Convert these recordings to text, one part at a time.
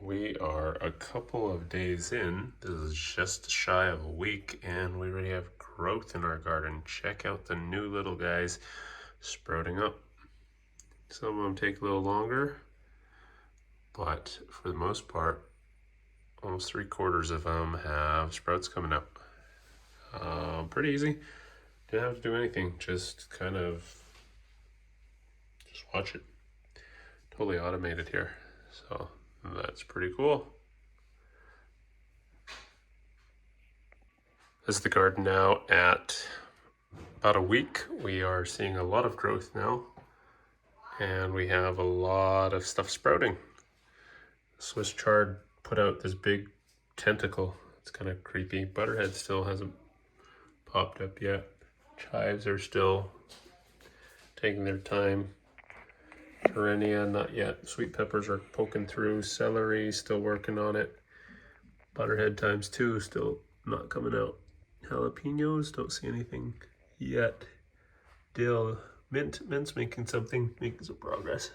We are a couple of days in. This is just shy of a week, and we already have growth in our garden. Check out the new little guys sprouting up. Some of them take a little longer, but for the most part, almost 3/4 of them have sprouts coming up. Pretty easy. Didn't have to do anything. Just watch it. Totally automated here. So that's pretty cool. This is the garden now at about a week. We are seeing a lot of growth now, and we have a lot of stuff sprouting. Swiss chard put out this big tentacle. It's kind of creepy. Butterhead still hasn't popped up yet. Chives are still taking their time. Perennia, not yet. Sweet peppers are poking through. Celery, still working on it. Butterhead ×2, still not coming out. Jalapenos, don't see anything yet. Dill, mint's making some progress.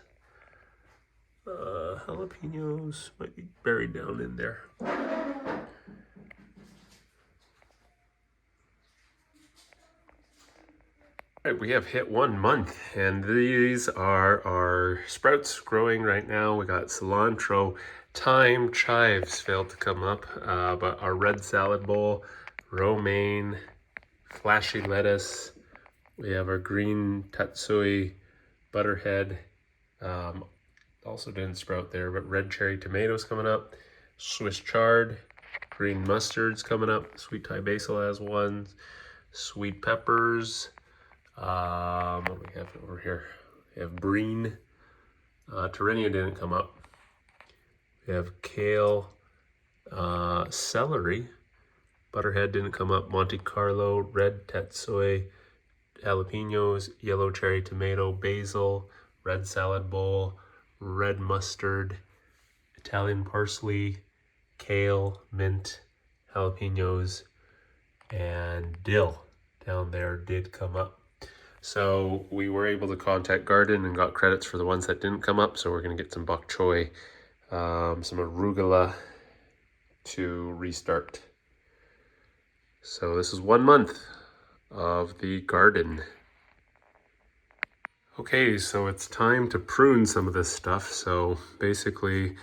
Jalapenos might be buried down in there. All right, we have hit 1 month, and these are our sprouts growing right now. We got cilantro, thyme, chives failed to come up, but our red salad bowl, romaine, flashy lettuce. We have our green tatsui, butterhead. Also didn't sprout there, but red cherry tomatoes coming up, Swiss chard, green mustards coming up, sweet Thai basil has one, sweet peppers. What do we have over here? We have brine. Terenia didn't come up. We have kale, celery. Butterhead didn't come up. Monte Carlo, red tatsoi, jalapenos, yellow cherry tomato, basil, red salad bowl, red mustard, Italian parsley, kale, mint, jalapenos, and dill down there did come up. So we were able to contact Gardyn and got credits for the ones that didn't come up. So we're going to get some bok choy, some arugula to restart. So this is 1 month of the garden. Okay, so it's time to prune some of this stuff. So basically,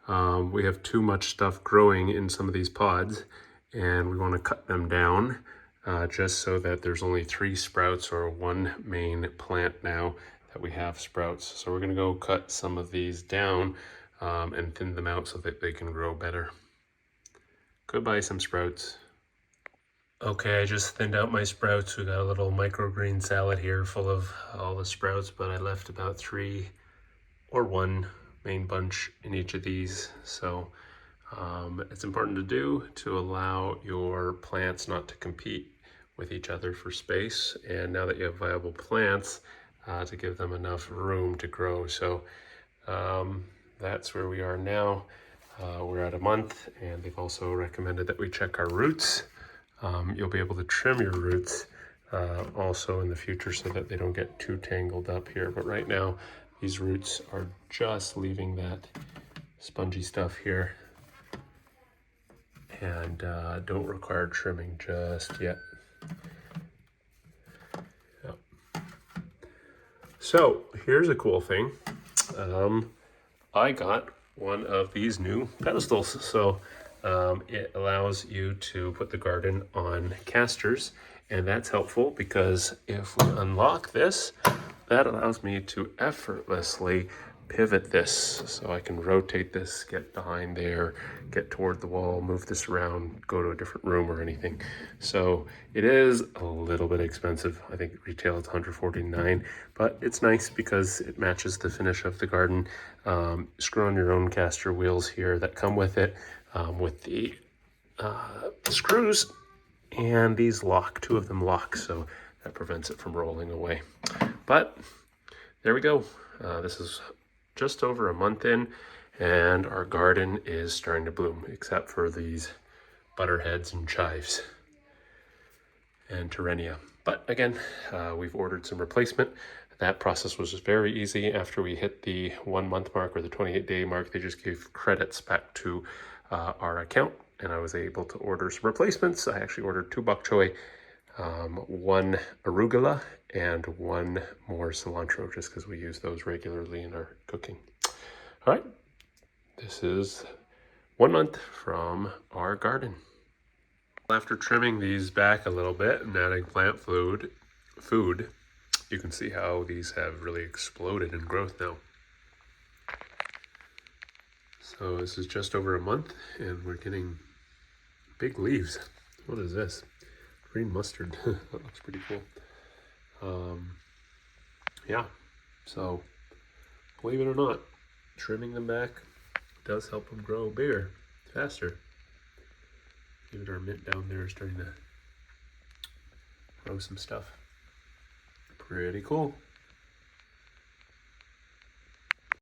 we have too much stuff growing in some of these pods, and we want to cut them down. Just so that there's only 3 sprouts or 1 main plant now that we have sprouts. So we're gonna go cut some of these down and thin them out so that they can grow better. Goodbye, some sprouts. Okay, I just thinned out my sprouts. We got a little microgreen salad here full of all the sprouts, but I left about 3 or 1 main bunch in each of these. So it's important to do to allow your plants not to compete with each other for space, and now that you have viable plants, to give them enough room to grow. So that's where we are now. We're at a month, and they've also recommended that we check our roots. You'll be able to trim your roots also in the future so that they don't get too tangled up here. But right now, these roots are just leaving that spongy stuff here and don't require trimming just yet. Yep. So here's a cool thing. I got one of these new pedestals. So it allows you to put the garden on casters, and that's helpful because if we unlock this, that allows me to effortlessly pivot this, so I can rotate this, get behind there, get toward the wall, move this around, go to a different room or anything. So it is a little bit expensive. I think retail is $149, but it's nice because it matches the finish of the garden. Screw on your own caster wheels here that come with it, with the screws, and these lock, 2 of them lock, so that prevents it from rolling away. But there we go. This is just over a month in, and our garden is starting to bloom, except for these butterheads and chives and Terenia. But again, we've ordered some replacement. That process was very easy. After we hit the 1 month mark or the 28-day mark, they just gave credits back to our account, and I was able to order some replacements. I actually ordered 2 bok choy, 1 arugula, and 1 more cilantro, just because we use those regularly in our cooking. All right, this is 1 month from our garden. After trimming these back a little bit and adding plant food, you can see how these have really exploded in growth now. So this is just over a month and we're getting big leaves. What is this? Green mustard. That looks pretty cool. Yeah, so believe it or not, trimming them back does help them grow bigger, faster. Even our mint down there is starting to grow some stuff. Pretty cool.